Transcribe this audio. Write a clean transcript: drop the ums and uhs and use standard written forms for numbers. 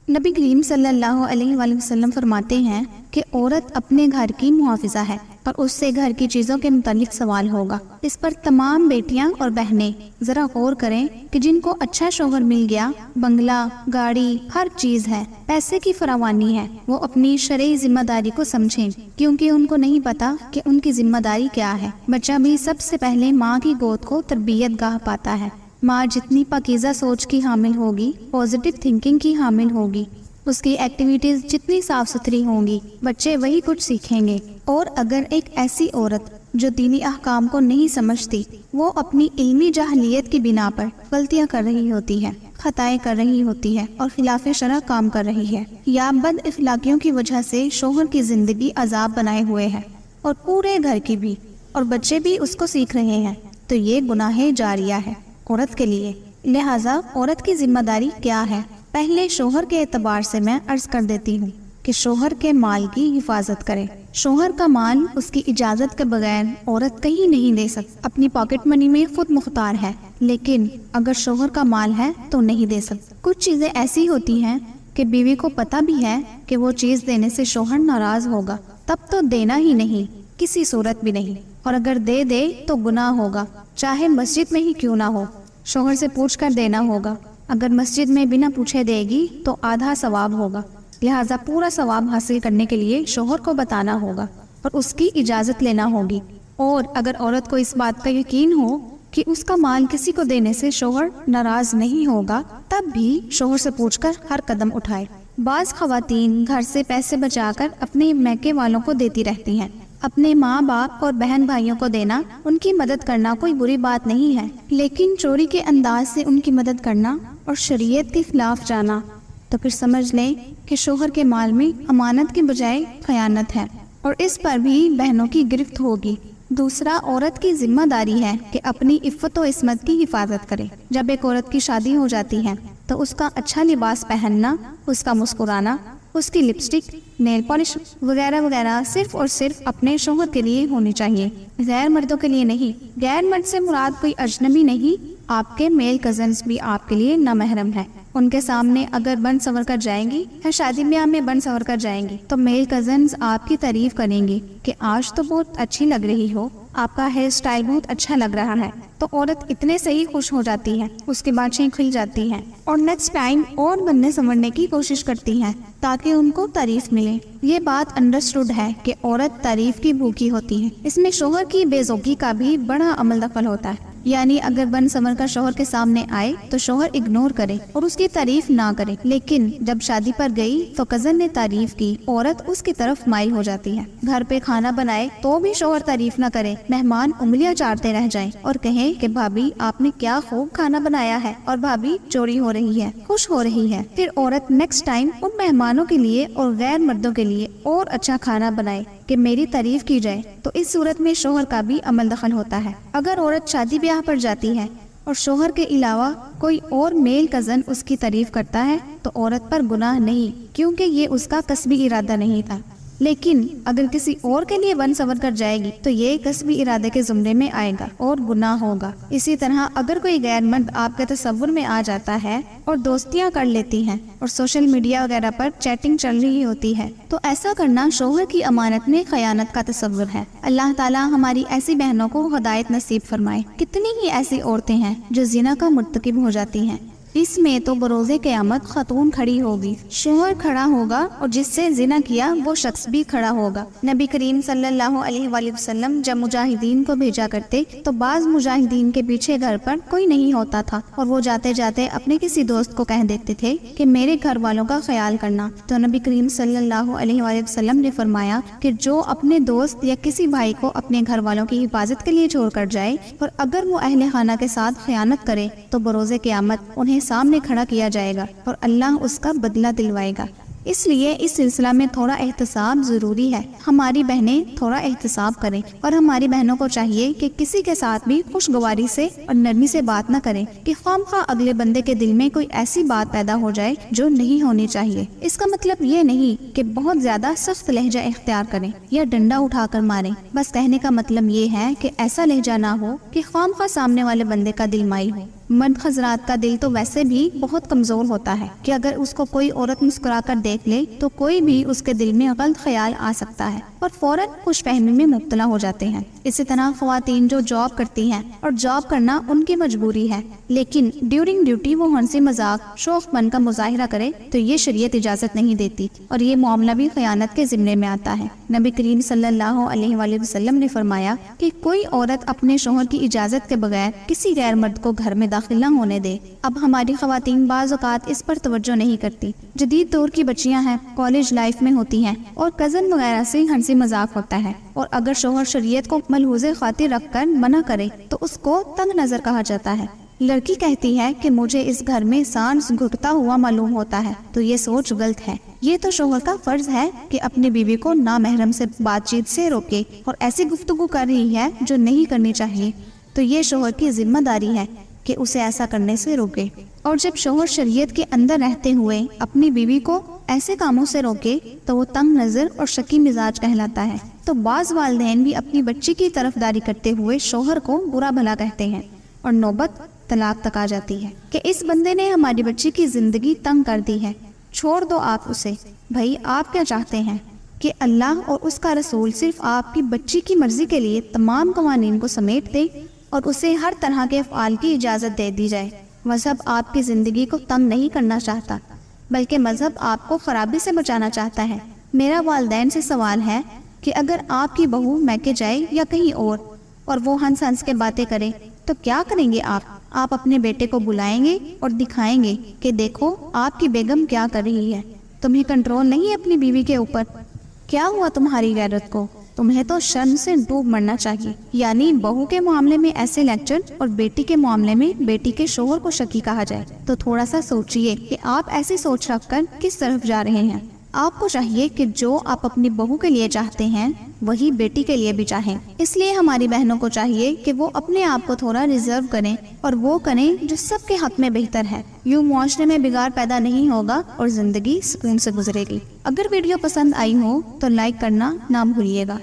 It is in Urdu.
نبی کریم صلی اللہ علیہ وآلہ وسلم فرماتے ہیں کہ عورت اپنے گھر کی محافظہ ہے اور اس سے گھر کی چیزوں کے متعلق سوال ہوگا۔ اس پر تمام بیٹیاں اور بہنیں ذرا غور کریں کہ جن کو اچھا شوہر مل گیا، بنگلہ، گاڑی، ہر چیز ہے، پیسے کی فراوانی ہے، وہ اپنی شرعی ذمہ داری کو سمجھیں، کیونکہ ان کو نہیں پتا کہ ان کی ذمہ داری کیا ہے۔ بچہ بھی سب سے پہلے ماں کی گود کو تربیت گاہ پاتا ہے۔ ماں جتنی پاکیزہ سوچ کی حامل ہوگی، پازیٹیو تھنکنگ کی حامل ہوگی، اس کی ایکٹیویٹیز جتنی صاف ستھری ہوں گی، بچے وہی کچھ سیکھیں گے۔ اور اگر ایک ایسی عورت جو دینی احکام کو نہیں سمجھتی، وہ اپنی علمی جاہلیت کی بنا پر غلطیاں کر رہی ہوتی ہے، خطائیں کر رہی ہوتی ہے اور خلاف شرع کام کر رہی ہے، یا بد اخلاقیوں کی وجہ سے شوہر کی زندگی عذاب بنائے ہوئے ہے اور پورے گھر کی بھی، اور بچے بھی اس کو سیکھ رہے ہیں، تو یہ گناہ جاریہ ہے عورت کے لیے۔ لہٰذا عورت کی ذمہ داری کیا ہے؟ پہلے شوہر کے اعتبار سے میں عرض کر دیتی ہوں کہ شوہر کے مال کی حفاظت کرے۔ شوہر کا مال اس کی اجازت کے بغیر عورت کہیں نہیں دے سکتی، اپنی پاکٹ منی میں خود مختار ہے، لیکن اگر شوہر کا مال ہے تو نہیں دے سکتی۔ کچھ چیزیں ایسی ہوتی ہیں کہ بیوی کو پتہ بھی ہے کہ وہ چیز دینے سے شوہر ناراض ہوگا، تب تو دینا ہی نہیں، کسی صورت بھی نہیں، اور اگر دے دے تو گناہ ہوگا، چاہے مسجد میں ہی کیوں نہ ہو، شوہر سے پوچھ کر دینا ہوگا۔ اگر مسجد میں بنا پوچھے دے گی تو آدھا ثواب ہوگا، لہٰذا پورا ثواب حاصل کرنے کے لیے شوہر کو بتانا ہوگا اور اس کی اجازت لینا ہوگی۔ اور اگر عورت کو اس بات کا یقین ہو کہ اس کا مال کسی کو دینے سے شوہر ناراض نہیں ہوگا، تب بھی شوہر سے پوچھ کر ہر قدم اٹھائے۔ بعض خواتین گھر سے پیسے بچا کر اپنے میکے والوں کو دیتی رہتی ہیں۔ اپنے ماں باپ اور بہن بھائیوں کو دینا، ان کی مدد کرنا کوئی بری بات نہیں ہے، لیکن چوری کے انداز سے ان کی مدد کرنا اور شریعت کے خلاف جانا، تو پھر سمجھ لیں کہ شوہر کے مال میں امانت کے بجائے خیانت ہے، اور اس پر بھی بہنوں کی گرفت ہوگی۔ دوسرا، عورت کی ذمہ داری ہے کہ اپنی عفت و عصمت کی حفاظت کرے۔ جب ایک عورت کی شادی ہو جاتی ہے تو اس کا اچھا لباس پہننا، اس کا مسکرانا، اس کی لپسٹک، نیل پالش وغیرہ وغیرہ صرف اور صرف اپنے شوہر کے لیے ہونی چاہیے، غیر مردوں کے لیے نہیں۔ غیر مرد سے مراد کوئی اجنبی نہیں، آپ کے میل کزنز بھی آپ کے لیے نامحرم ہیں۔ ان کے سامنے اگر بن سنور کر جائیں گی یا شادی بیاہ میں بن سنور کر جائیں گی تو میل کزنز آپ کی تعریف کریں گے کہ آج تو بہت اچھی لگ رہی ہو، آپ کا ہیئر سٹائل بہت اچھا لگ رہا ہے، تو عورت اتنے سے ہی خوش ہو جاتی ہے، اس کی باتیں کھل جاتی ہیں اور نیکسٹ ٹائم اور بننے سنورنے کی کوشش کرتی ہیں تاکہ ان کو تعریف ملے۔ یہ بات انڈرسٹوڈ ہے کہ عورت تعریف کی بھوکی ہوتی ہے۔ اس میں شوہر کی بے ذوقی کا بھی بڑا عمل دخل ہوتا ہے، یعنی اگر بن سنور کا شوہر کے سامنے آئے تو شوہر اگنور کرے اور اس کی تعریف نہ کرے، لیکن جب شادی پر گئی تو کزن نے تعریف کی، عورت اس کی طرف مائل ہو جاتی ہے۔ گھر پہ کھانا بنائے تو بھی شوہر تعریف نہ کرے، مہمان انگلیاں چاٹتے رہ جائیں اور کہیں کہ بھابی آپ نے کیا خوب کھانا بنایا ہے، اور بھابی چوری ہو رہی ہے، خوش ہو رہی ہے، پھر عورت نیکسٹ ٹائم ان مہمانوں کے لیے اور غیر مردوں کے لیے اور اچھا کھانا بنائے کہ میری تعریف کی جائے، تو اس صورت میں شوہر کا بھی عمل دخل ہوتا ہے۔ اگر عورت شادی بیاہ پر جاتی ہے اور شوہر کے علاوہ کوئی اور میل کزن اس کی تعریف کرتا ہے تو عورت پر گناہ نہیں، کیونکہ یہ اس کا قصبی ارادہ نہیں تھا، لیکن اگر کسی اور کے لیے بن سنور کر جائے گی تو یہ قصبی ارادے کے زمرے میں آئے گا اور گناہ ہوگا۔ اسی طرح اگر کوئی غیر مرد آپ کے تصور میں آ جاتا ہے اور دوستیاں کر لیتی ہیں اور سوشل میڈیا وغیرہ پر چیٹنگ چل رہی ہوتی ہے تو ایسا کرنا شوہر کی امانت میں خیانت کا تصور ہے۔ اللہ تعالیٰ ہماری ایسی بہنوں کو ہدایت نصیب فرمائے۔ کتنی ہی ایسی عورتیں ہیں جو زنا کا مرتکب ہو جاتی ہیں، اس میں تو بروز قیامت خاتون کھڑی ہوگی، شوہر کھڑا ہوگا اور جس سے زنا کیا وہ شخص بھی کھڑا ہوگا۔ نبی کریم صلی اللہ علیہ وآلہ وسلم جب مجاہدین کو بھیجا کرتے تو بعض مجاہدین کے پیچھے گھر پر کوئی نہیں ہوتا تھا اور وہ جاتے جاتے اپنے کسی دوست کو کہہ دیتے تھے کہ میرے گھر والوں کا خیال کرنا، تو نبی کریم صلی اللہ علیہ وآلہ وسلم نے فرمایا کہ جو اپنے دوست یا کسی بھائی کو اپنے گھر والوں کی حفاظت کے لیے چھوڑ کر جائے اور اگر وہ اہل خانہ کے ساتھ خیانت کرے تو بروز قیامت انہیں سامنے کھڑا کیا جائے گا اور اللہ اس کا بدلہ دلوائے گا۔ اس لیے اس سلسلہ میں تھوڑا احتساب ضروری ہے۔ ہماری بہنیں تھوڑا احتساب کریں اور ہماری بہنوں کو چاہیے کہ کسی کے ساتھ بھی خوشگواری سے اور نرمی سے بات نہ کریں کہ خواہ اگلے بندے کے دل میں کوئی ایسی بات پیدا ہو جائے جو نہیں ہونی چاہیے۔ اس کا مطلب یہ نہیں کہ بہت زیادہ سخت لہجہ اختیار کریں یا ڈنڈا اٹھا کر ماریں، بس کہنے کا مطلب یہ ہے کہ ایسا لہجہ نہ ہو کہ خواہ سامنے والے بندے کا دل مائل ہو۔ مرد حضرات کا دل تو ویسے بھی بہت کمزور ہوتا ہے کہ اگر اس کو کوئی عورت مسکرا کر دیکھ لے تو کوئی بھی اس کے دل میں غلط خیال آ سکتا ہے اور فوراً خوش فہمی میں مبتلا ہو جاتے ہیں۔ اسی طرح خواتین جو جاب کرتی ہیں اور جاب کرنا ان کی مجبوری ہے، لیکن ڈیورنگ ڈیوٹی وہ ہنسی مذاق شوق پن کا مظاہرہ کرے تو یہ شریعت اجازت نہیں دیتی، اور یہ معاملہ بھی خیانت کے ضمن میں آتا ہے۔ نبی کریم صلی اللہ علیہ وآلہ وسلم نے فرمایا کہ کوئی عورت اپنے شوہر کی اجازت کے بغیر کسی غیر مرد کو گھر میں داخل نہ ہونے دے۔ اب ہماری خواتین بعض اوقات اس پر توجہ نہیں کرتی۔ جدید دور کی بچیاں ہیں، کالج لائف میں ہوتی ہیں اور کزن وغیرہ سے ہنسی مذاق ہوتا ہے، اور اگر شوہر شریعت کو ملحوظ خاطر رکھ کر منع کرے تو اس کو تنگ نظر کہا جاتا ہے۔ لڑکی کہتی ہے کہ مجھے اس گھر میں سانس گھٹتا ہوا معلوم ہوتا ہے، تو یہ سوچ غلط ہے۔ یہ تو شوہر کا فرض ہے کہ اپنی بیوی کو نامحرم سے بات چیت سے روکے، اور ایسی گفتگو کر رہی ہے جو نہیں کرنی چاہیے تو یہ شوہر کی ذمہ داری ہے کہ اسے ایسا کرنے سے روکے۔ اور جب شوہر شریعت کے اندر رہتے ہوئے اپنی بیوی کو ایسے کاموں سے روکے تو وہ تنگ نظر اور شکی مزاج کہلاتا ہے۔ تو بعض والدین بھی اپنی بچی کی طرفداری کرتے ہوئے شوہر کو برا بھلا کہتے ہیں، اور نوبت طلاق تک آ جاتی ہے کہ اس بندے نے ہماری بچی کی زندگی تنگ کر دی ہے، چھوڑ دو آپ اسے۔ بھائی آپ کیا چاہتے ہیں کہ اللہ اور اس کا رسول صرف آپ کی بچی کی مرضی کے لیے تمام قوانین کو سمیٹ دے اور اسے ہر طرح کے افعال کی اجازت دے دی جائے؟ مذہب آپ کی زندگی کو تنگ نہیں کرنا چاہتا، بلکہ مذہب آپ کو خرابی سے بچانا چاہتا ہے۔ میرا والدین سے سوال ہے کہ اگر آپ کی بہو میکے جائے یا کہیں اور وہ ہنس ہنس کے باتیں کرے تو کیا کریں گے آپ اپنے بیٹے کو بلائیں گے اور دکھائیں گے کہ دیکھو آپ کی بیگم کیا کر رہی ہے؟ تمہیں کنٹرول نہیں ہے اپنی بیوی کے اوپر؟ کیا ہوا تمہاری غیرت کو؟ تمہیں تو شرم سے ڈوب مرنا چاہیے۔ یعنی بہو کے معاملے میں ایسے لیکچر اور بیٹی کے معاملے میں بیٹی کے شوہر کو شکی کہا جائے تو تھوڑا سا سوچئے کہ آپ ایسی سوچ رکھ کر کس طرف جا رہے ہیں۔ آپ کو چاہیے کہ جو آپ اپنی بہو کے لیے چاہتے ہیں وہی بیٹی کے لیے بھی چاہیں۔ اس لیے ہماری بہنوں کو چاہیے کہ وہ اپنے آپ کو تھوڑا ریزرو کریں اور وہ کریں جو سب کے حق میں بہتر ہے۔ یوں معاشرے میں بگاڑ پیدا نہیں ہوگا اور زندگی سکون سے گزرے گی۔ اگر ویڈیو پسند آئی ہو تو لائک کرنا نہ بھولیے گا۔